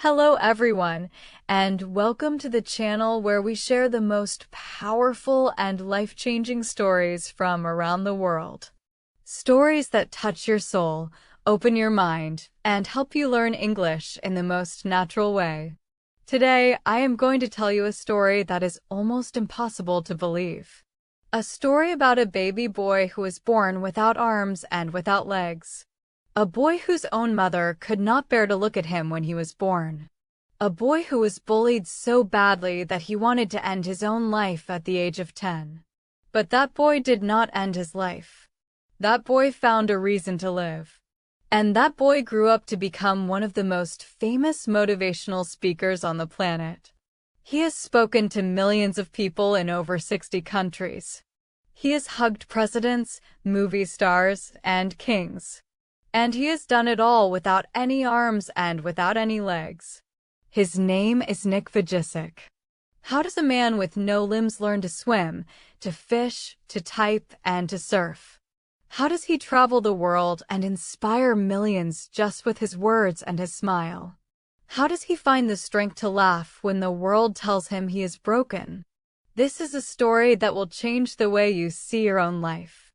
Hello everyone, and welcome to the channel where we share the most powerful and life-changing stories from around the world. Stories that touch your soul, open your mind, and help you learn English in the most natural way. Today, I am going to tell you a story that is almost impossible to believe. A story about a baby boy who was born without arms and without legs. A boy whose own mother could not bear to look at him when he was born. A boy who was bullied so badly that he wanted to end his own life at the age of 10. But that boy did not end his life. That boy found a reason to live. And that boy grew up to become one of the most famous motivational speakers on the planet. He has spoken to millions of people in over 60 countries. He has hugged presidents, movie stars, and kings. And he has done it all without any arms and without any legs. His name is Nick Vujicic. How does a man with no limbs learn to swim, to fish, to type, and to surf? How does he travel the world and inspire millions just with his words and his smile? How does he find the strength to laugh when the world tells him he is broken? This is a story that will change the way you see your own life.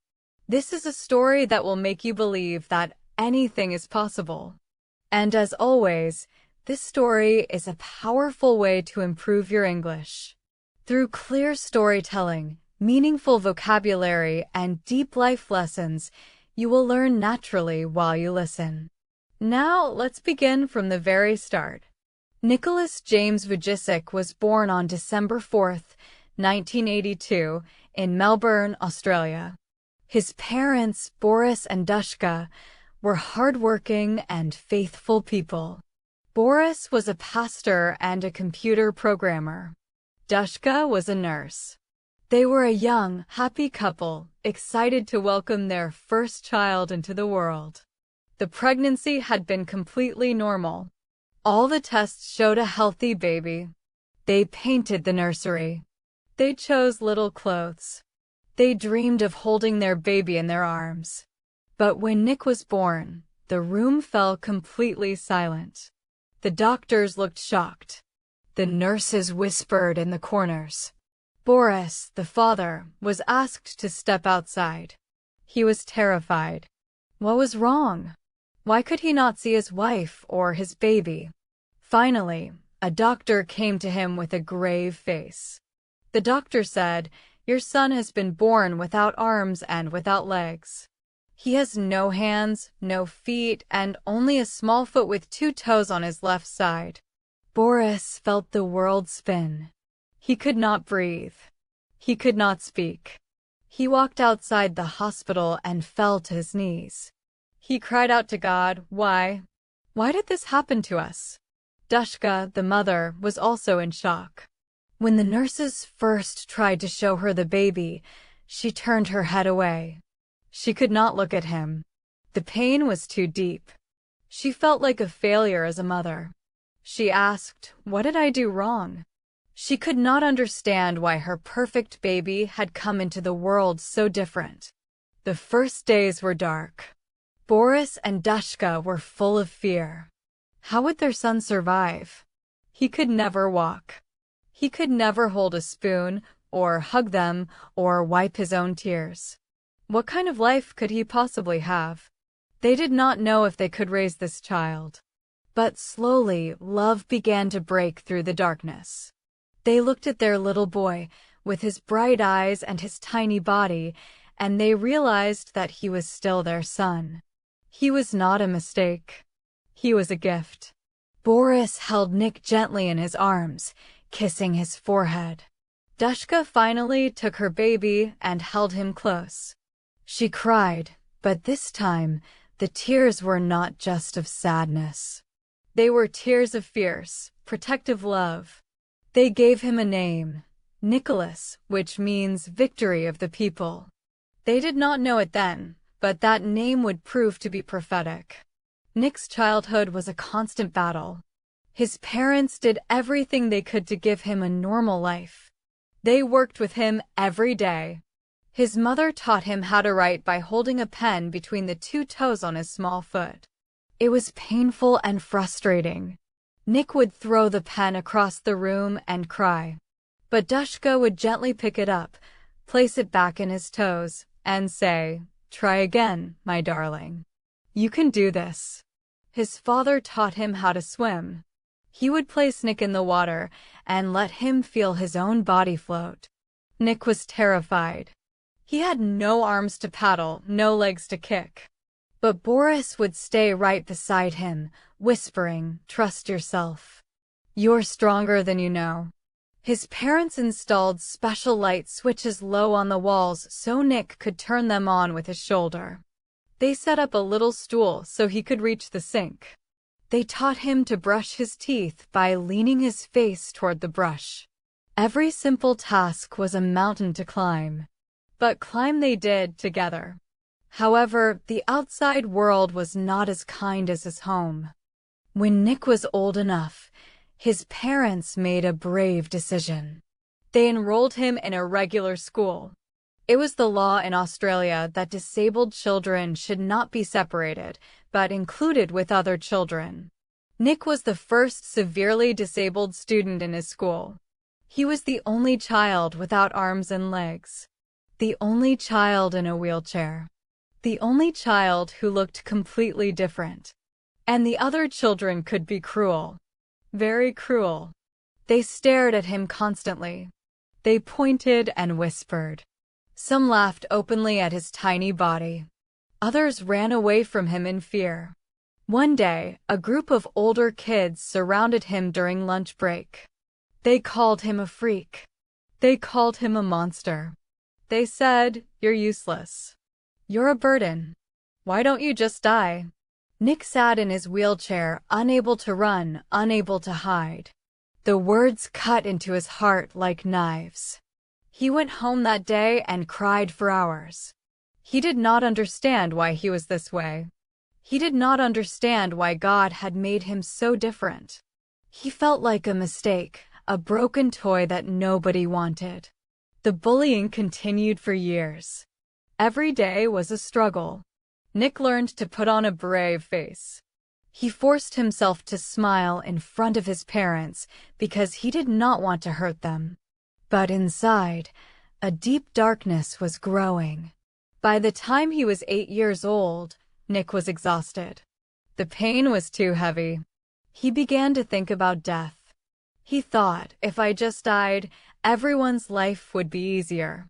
This is a story that will make you believe that anything is possible. And as always, this story is a powerful way to improve your English. Through clear storytelling, meaningful vocabulary, and deep life lessons, you will learn naturally while you listen. Now, let's begin from the very start. Nicholas James Vujicic was born on December 4th, 1982, in Melbourne, Australia. His parents, Boris and Dushka, were hardworking and faithful people. Boris was a pastor and a computer programmer. Dushka was a nurse. They were a young, happy couple, excited to welcome their first child into the world. The pregnancy had been completely normal. All the tests showed a healthy baby. They painted the nursery. They chose little clothes. They dreamed of holding their baby in their arms. But when Nick was born, the room fell completely silent. The doctors looked shocked. The nurses whispered in the corners. Boris, the father, was asked to step outside. He was terrified. What was wrong? Why could he not see his wife or his baby? Finally, a doctor came to him with a grave face. The doctor said, "Your son has been born without arms and without legs. He has no hands, no feet, and only a small foot with 2 toes on his left side." Boris felt the world spin. He could not breathe. He could not speak. He walked outside the hospital and fell to his knees. He cried out to God, "Why? Why did this happen to us?" Dushka, the mother, was also in shock. When the nurses first tried to show her the baby, she turned her head away. She could not look at him. The pain was too deep. She felt like a failure as a mother. She asked, "What did I do wrong?" She could not understand why her perfect baby had come into the world so different. The first days were dark. Boris and Dushka were full of fear. How would their son survive? He could never walk. He could never hold a spoon, or hug them, or wipe his own tears. What kind of life could he possibly have? They did not know if they could raise this child. But slowly, love began to break through the darkness. They looked at their little boy, with his bright eyes and his tiny body, and they realized that he was still their son. He was not a mistake. He was a gift. Boris held Nick gently in his arms, kissing his forehead. Dushka finally took her baby and held him close. She cried, but this time, the tears were not just of sadness. They were tears of fierce, protective love. They gave him a name, Nicholas, which means victory of the people. They did not know it then, but that name would prove to be prophetic. Nick's childhood was a constant battle. His parents did everything they could to give him a normal life. They worked with him every day. His mother taught him how to write by holding a pen between the 2 toes on his small foot. It was painful and frustrating. Nick would throw the pen across the room and cry. But Dushka would gently pick it up, place it back in his toes, and say, "Try again, my darling. You can do this." His father taught him how to swim. He would place Nick in the water and let him feel his own body float. Nick was terrified. He had no arms to paddle, no legs to kick. But Boris would stay right beside him, whispering, "Trust yourself. You're stronger than you know." His parents installed special light switches low on the walls so Nick could turn them on with his shoulder. They set up a little stool so he could reach the sink. They taught him to brush his teeth by leaning his face toward the brush. Every simple task was a mountain to climb. But climb they did together. However, the outside world was not as kind as his home. When Nick was old enough, his parents made a brave decision. They enrolled him in a regular school. It was the law in Australia that disabled children should not be separated, but included with other children. Nick was the first severely disabled student in his school. He was the only child without arms and legs. The only child in a wheelchair. The only child who looked completely different. And the other children could be cruel. Very cruel. They stared at him constantly. They pointed and whispered. Some laughed openly at his tiny body. Others ran away from him in fear. One day, a group of older kids surrounded him during lunch break. They called him a freak. They called him a monster. They said, "You're useless. You're a burden. Why don't you just die?" Nick sat in his wheelchair, unable to run, unable to hide. The words cut into his heart like knives. He went home that day and cried for hours. He did not understand why he was this way. He did not understand why God had made him so different. He felt like a mistake, a broken toy that nobody wanted. The bullying continued for years. Every day was a struggle. Nick learned to put on a brave face. He forced himself to smile in front of his parents because he did not want to hurt them. But inside, a deep darkness was growing. By the time he was 8 years old, Nick was exhausted. The pain was too heavy. He began to think about death. He thought, if I just died, everyone's life would be easier.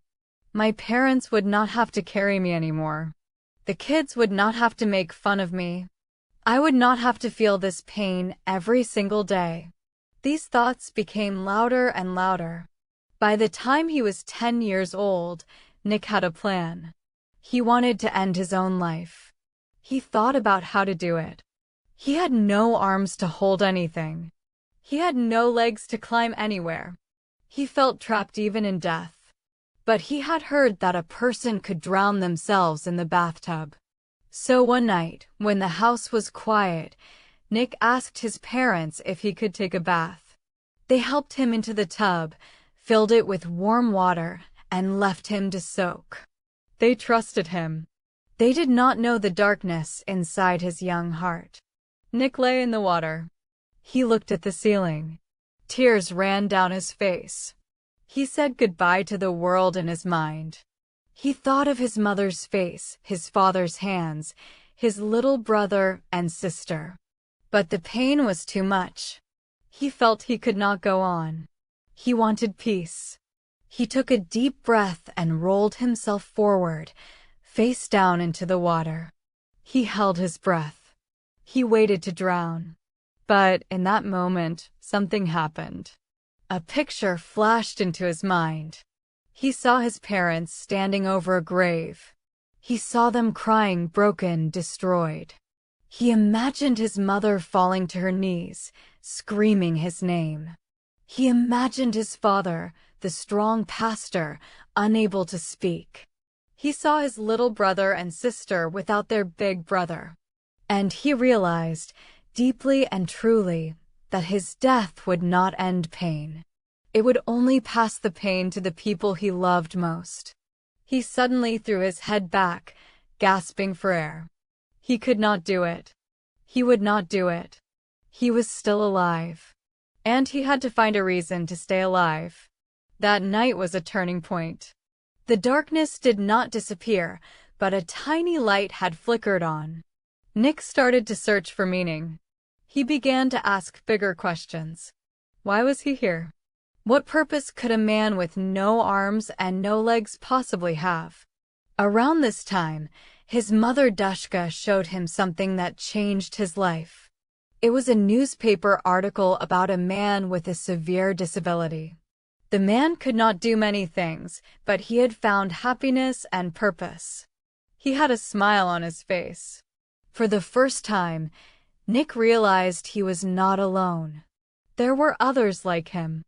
My parents would not have to carry me anymore. The kids would not have to make fun of me. I would not have to feel this pain every single day. These thoughts became louder and louder. By the time he was 10 years old, Nick had a plan. He wanted to end his own life. He thought about how to do it. He had no arms to hold anything. He had no legs to climb anywhere. He felt trapped even in death. But he had heard that a person could drown themselves in the bathtub. So one night, when the house was quiet, Nick asked his parents if he could take a bath. They helped him into the tub, filled it with warm water, and left him to soak. They trusted him. They did not know the darkness inside his young heart. Nick lay in the water. He looked at the ceiling. Tears ran down his face. He said goodbye to the world in his mind. He thought of his mother's face, his father's hands, his little brother and sister. But the pain was too much. He felt he could not go on. He wanted peace. He took a deep breath and rolled himself forward, face down into the water. He held his breath. He waited to drown. But in that moment, something happened. A picture flashed into his mind. He saw his parents standing over a grave. He saw them crying, broken, destroyed. He imagined his mother falling to her knees, screaming his name. He imagined his father, the strong pastor, unable to speak. He saw his little brother and sister without their big brother. And he realized, deeply and truly, that his death would not end pain. It would only pass the pain to the people he loved most. He suddenly threw his head back, gasping for air. He could not do it. He would not do it. He was still alive. And he had to find a reason to stay alive. That night was a turning point. The darkness did not disappear, but a tiny light had flickered on. Nick started to search for meaning. He began to ask bigger questions. Why was he here? What purpose could a man with no arms and no legs possibly have? Around this time, his mother Dushka showed him something that changed his life. It was a newspaper article about a man with a severe disability. The man could not do many things, but he had found happiness and purpose. He had a smile on his face. For the first time, Nick realized he was not alone. There were others like him.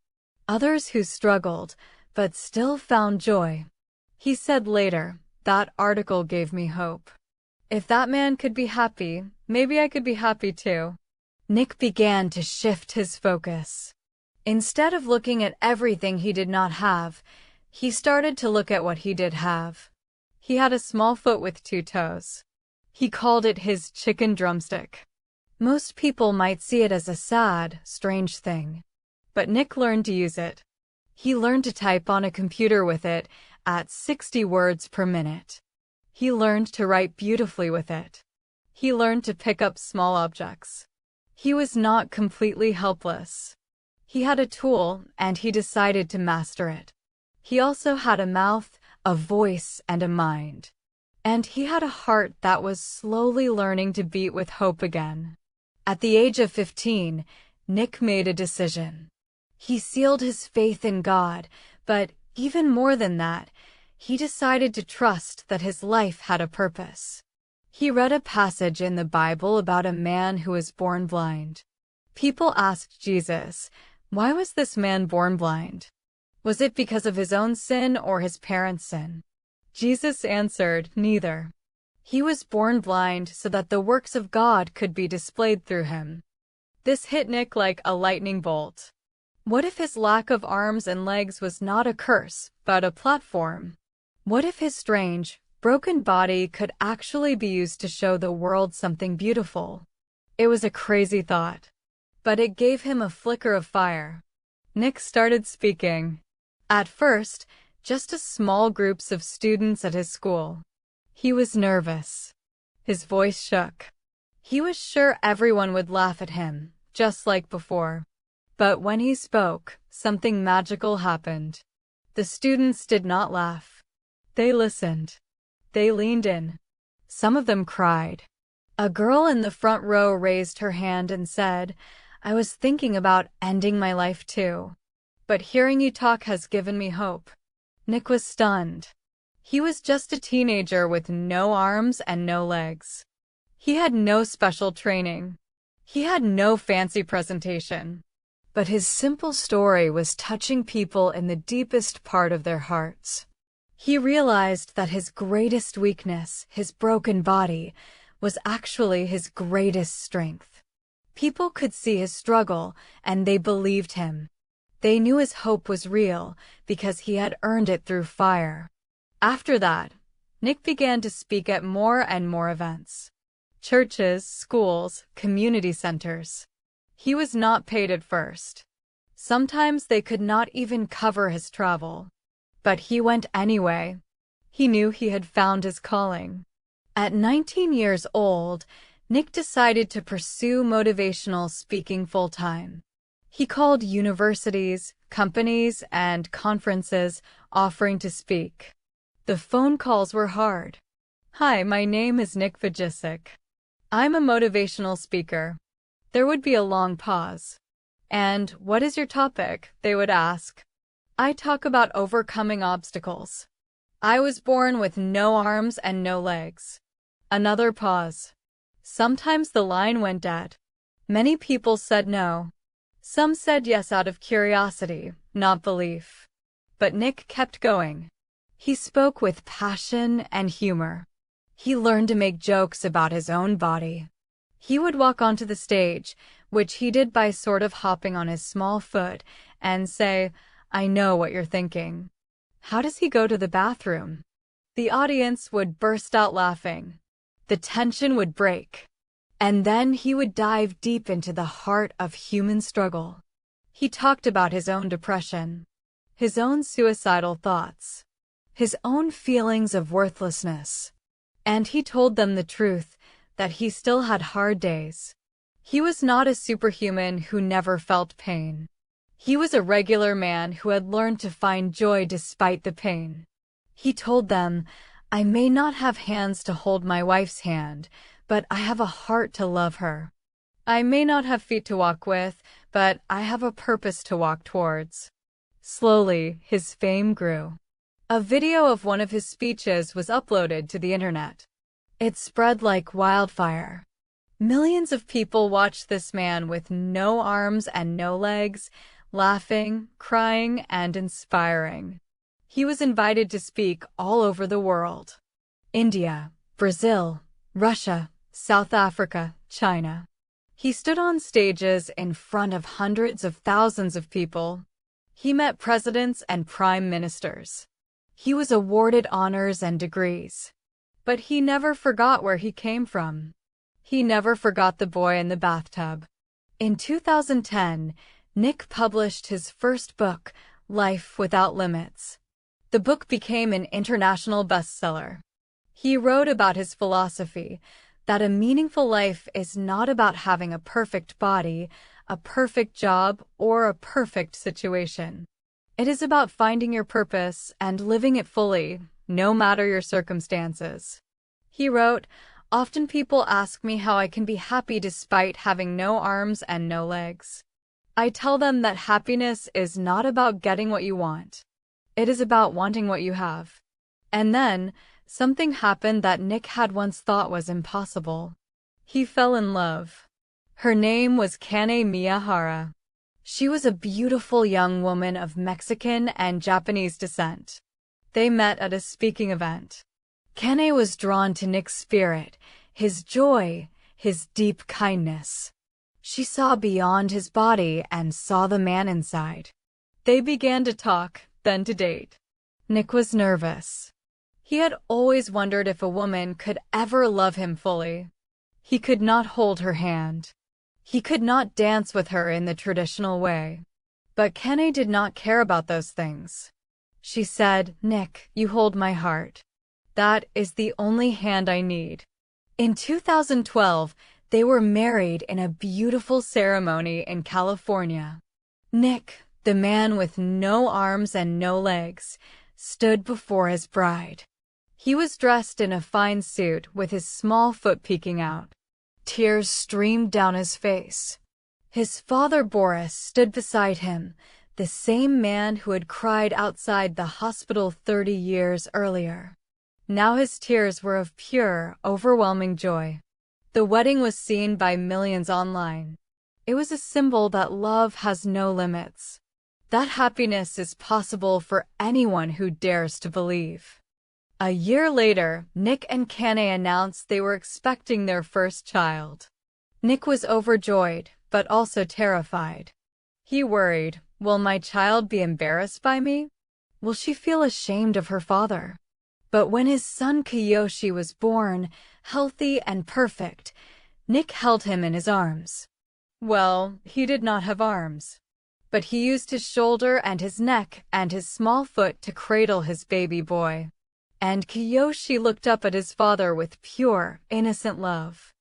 Others who struggled, but still found joy. He said later, "That article gave me hope. If that man could be happy, maybe I could be happy too." Nick began to shift his focus. Instead of looking at everything he did not have, he started to look at what he did have. He had a small foot with 2 toes. He called it his chicken drumstick. Most people might see it as a sad, strange thing. But Nick learned to use it. He learned to type on a computer with it at 60 words per minute. He learned to write beautifully with it. He learned to pick up small objects. He was not completely helpless. He had a tool, and he decided to master it. He also had a mouth, a voice, and a mind. And he had a heart that was slowly learning to beat with hope again. At the age of 15, Nick made a decision. He sealed his faith in God, but even more than that, he decided to trust that his life had a purpose. He read a passage in the Bible about a man who was born blind. People asked Jesus, why was this man born blind? Was it because of his own sin or his parents' sin? Jesus answered, neither. He was born blind so that the works of God could be displayed through him. This hit Nick like a lightning bolt. What if his lack of arms and legs was not a curse, but a platform? What if his strange, broken body could actually be used to show the world something beautiful? It was a crazy thought, but it gave him a flicker of fire. Nick started speaking. At first, just to small groups of students at his school. He was nervous. His voice shook. He was sure everyone would laugh at him, just like before. But when he spoke, something magical happened. The students did not laugh. They listened. They leaned in. Some of them cried. A girl in the front row raised her hand and said, I was thinking about ending my life too. But hearing you talk has given me hope. Nick was stunned. He was just a teenager with no arms and no legs. He had no special training. He had no fancy presentation. But his simple story was touching people in the deepest part of their hearts. He realized that his greatest weakness, his broken body, was actually his greatest strength. People could see his struggle, and they believed him. They knew his hope was real because he had earned it through fire. After that, Nick began to speak at more and more events. Churches, schools, community centers. He was not paid at first. Sometimes they could not even cover his travel. But he went anyway. He knew he had found his calling. At 19 years old, Nick decided to pursue motivational speaking full-time. He called universities, companies, and conferences offering to speak. The phone calls were hard. Hi, my name is Nick Vujicic. I'm a motivational speaker. There would be a long pause. And what is your topic? They would ask. I talk about overcoming obstacles. I was born with no arms and no legs. Another pause. Sometimes the line went dead. Many people said no. Some said yes out of curiosity, not belief. But Nick kept going. He spoke with passion and humor. He learned to make jokes about his own body. He would walk onto the stage, which he did by sort of hopping on his small foot, and say, I know what you're thinking. How does he go to the bathroom? The audience would burst out laughing. The tension would break. And then he would dive deep into the heart of human struggle. He talked about his own depression, his own suicidal thoughts, his own feelings of worthlessness. And he told them the truth, that he still had hard days. He was not a superhuman who never felt pain. He was a regular man who had learned to find joy despite the pain. He told them, "I may not have hands to hold my wife's hand, but I have a heart to love her. I may not have feet to walk with, but I have a purpose to walk towards." Slowly, his fame grew. A video of one of his speeches was uploaded to the internet. It spread like wildfire. Millions of people watched this man with no arms and no legs, laughing, crying, and inspiring. He was invited to speak all over the world. India, Brazil, Russia, South Africa, China. He stood on stages in front of hundreds of thousands of people. He met presidents and prime ministers. He was awarded honors and degrees. But he never forgot where he came from. He never forgot the boy in the bathtub. In 2010, Nick published his first book, Life Without Limits. The book became an international bestseller. He wrote about his philosophy, that a meaningful life is not about having a perfect body, a perfect job, or a perfect situation. It is about finding your purpose and living it fully, no matter your circumstances. He wrote, "Often people ask me how I can be happy despite having no arms and no legs. I tell them that happiness is not about getting what you want. It is about wanting what you have." And then, something happened that Nick had once thought was impossible. He fell in love. Her name was Kane Miyahara. She was a beautiful young woman of Mexican and Japanese descent. They met at a speaking event. Kane was drawn to Nick's spirit, his joy, his deep kindness. She saw beyond his body and saw the man inside. They began to talk, then to date. Nick was nervous. He had always wondered if a woman could ever love him fully. He could not hold her hand. He could not dance with her in the traditional way. But Kane did not care about those things. She said, "Nick, you hold my heart. That is the only hand I need." In 2012, they were married in a beautiful ceremony in California. Nick, the man with no arms and no legs, stood before his bride. He was dressed in a fine suit with his small foot peeking out. Tears streamed down his face. His father Boris stood beside him, the same man who had cried outside the hospital 30 years earlier. Now his tears were of pure, overwhelming joy. The wedding was seen by millions online. It was a symbol that love has no limits. That happiness is possible for anyone who dares to believe. A year later, Nick and Kane announced they were expecting their first child. Nick was overjoyed, but also terrified. He worried, "Will my child be embarrassed by me? Will she feel ashamed of her father?" But when his son Kiyoshi was born, healthy and perfect, Nick held him in his arms. Well, he did not have arms. But he used his shoulder and his neck and his small foot to cradle his baby boy. And Kiyoshi looked up at his father with pure, innocent love.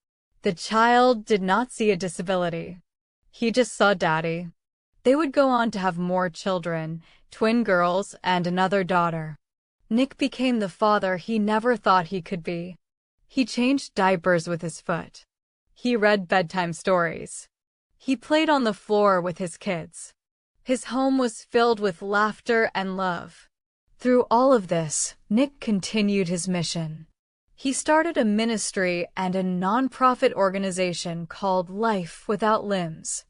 The child did not see a disability. He just saw Daddy. They would go on to have more children, twin girls and another daughter. Nick became the father he never thought he could be. He changed diapers with his foot. He read bedtime stories. He played on the floor with his kids. His home was filled with laughter and love. Through all of this, Nick continued his mission. He started a ministry and a non-profit organization called Life Without Limbs.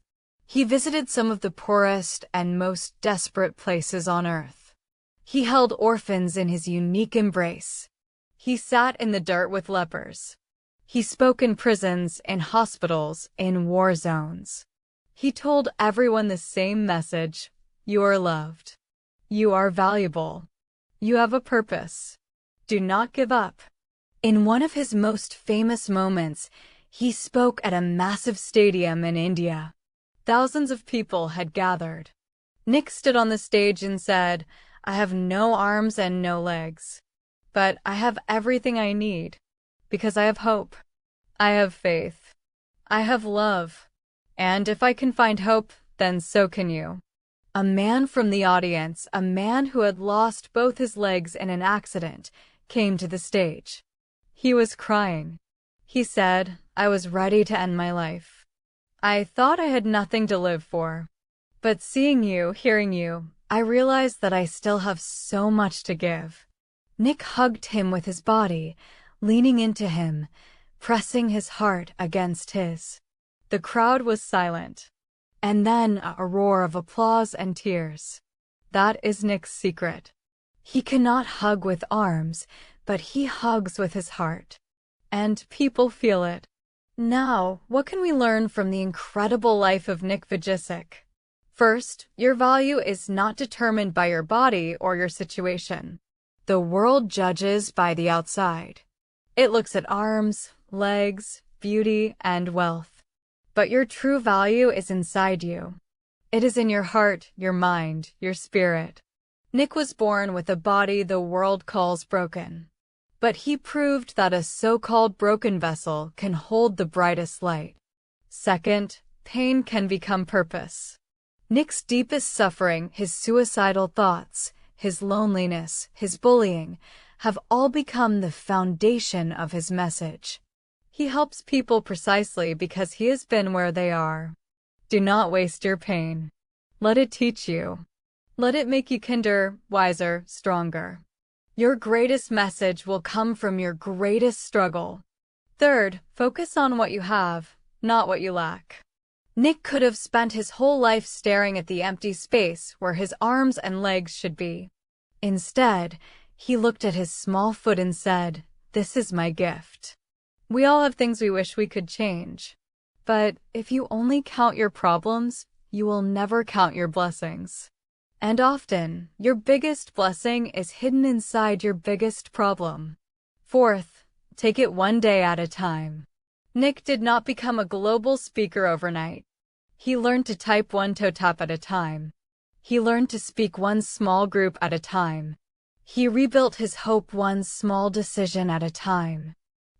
He visited some of the poorest and most desperate places on earth. He held orphans in his unique embrace. He sat in the dirt with lepers. He spoke in prisons, in hospitals, in war zones. He told everyone the same message: you are loved. You are valuable. You have a purpose. Do not give up. In one of his most famous moments, He spoke at a massive stadium in India. Thousands of people had gathered. Nick stood on the stage and said, "I have no arms and no legs, but I have everything I need, because I have hope. I have faith. I have love. And if I can find hope, then so can you." A man from the audience, a man who had lost both his legs in an accident, came to the stage. He was crying. He said, "I was ready to end my life. I thought I had nothing to live for. But seeing you, hearing you, I realized that I still have so much to give." Nick hugged him with his body, leaning into him, pressing his heart against his. The crowd was silent. And then a roar of applause and tears. That is Nick's secret. He cannot hug with arms, but he hugs with his heart. And people feel it. Now, what can we learn from the incredible life of Nick Vujicic? First, your value is not determined by your body or your situation. The world judges by the outside. It looks at arms, legs, beauty, and wealth. But your true value is inside you. It is in your heart, your mind, your spirit. Nick was born with a body the world calls broken. But he proved that a so-called broken vessel can hold the brightest light. Second, pain can become purpose. Nick's deepest suffering, his suicidal thoughts, his loneliness, his bullying, have all become the foundation of his message. He helps people precisely because he has been where they are. Do not waste your pain. Let it teach you. Let it make you kinder, wiser, stronger. Your greatest message will come from your greatest struggle. Third, focus on what you have, not what you lack. Nick could have spent his whole life staring at the empty space where his arms and legs should be. Instead, he looked at his small foot and said, "This is my gift." We all have things we wish we could change. But if you only count your problems, you will never count your blessings. And often, your biggest blessing is hidden inside your biggest problem. Fourth, take it one day at a time. Nick did not become a global speaker overnight. He learned to type one toe tap at a time. He learned to speak one small group at a time. He rebuilt his hope one small decision at a time.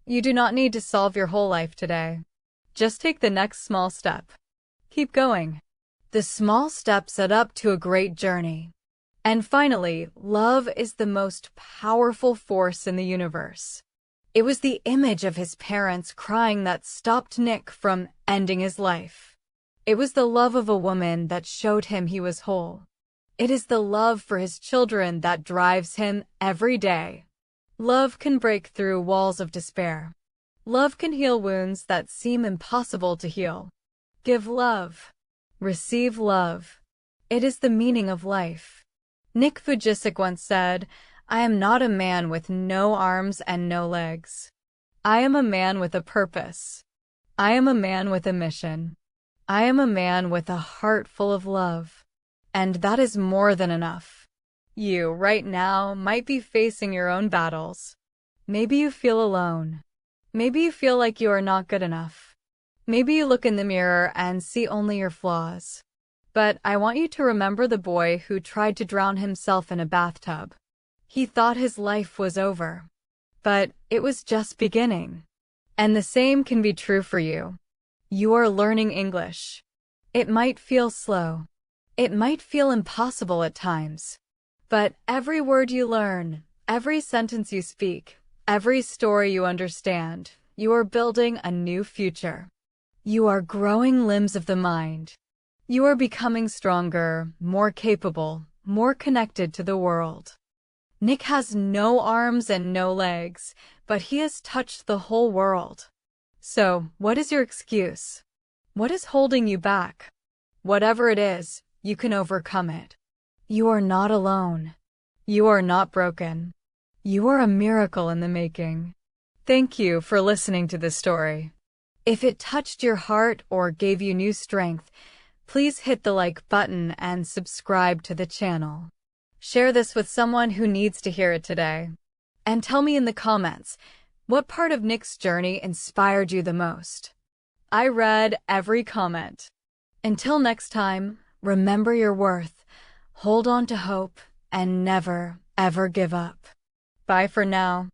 You do not need to solve your whole life today. Just take the next small step. Keep going. The small steps add up to a great journey. And finally, love is the most powerful force in the universe. It was the image of his parents crying that stopped Nick from ending his life. It was the love of a woman that showed him he was whole. It is the love for his children that drives him every day. Love can break through walls of despair. Love can heal wounds that seem impossible to heal. Give love. Receive love. It is the meaning of life. Nick Vujicic once said, "I am not a man with no arms and no legs. I am a man with a purpose. I am a man with a mission. I am a man with a heart full of love. And that is more than enough." You, right now, might be facing your own battles. Maybe you feel alone. Maybe you feel like you are not good enough. Maybe you look in the mirror and see only your flaws. But I want you to remember the boy who tried to drown himself in a bathtub. He thought his life was over. But it was just beginning. And the same can be true for you. You are learning English. It might feel slow. It might feel impossible at times. But every word you learn, every sentence you speak, every story you understand, you are building a new future. You are growing limbs of the mind. You are becoming stronger, more capable, more connected to the world. Nick has no arms and no legs, but he has touched the whole world. So, what is your excuse? What is holding you back? Whatever it is, you can overcome it. You are not alone. You are not broken. You are a miracle in the making. Thank you for listening to this story. If it touched your heart or gave you new strength, please hit the like button and subscribe to the channel. Share this with someone who needs to hear it today. And tell me in the comments, What part of Nick's journey inspired you the most? I read every comment. Until next time, remember your worth, hold on to hope, and never, ever give up. Bye for now.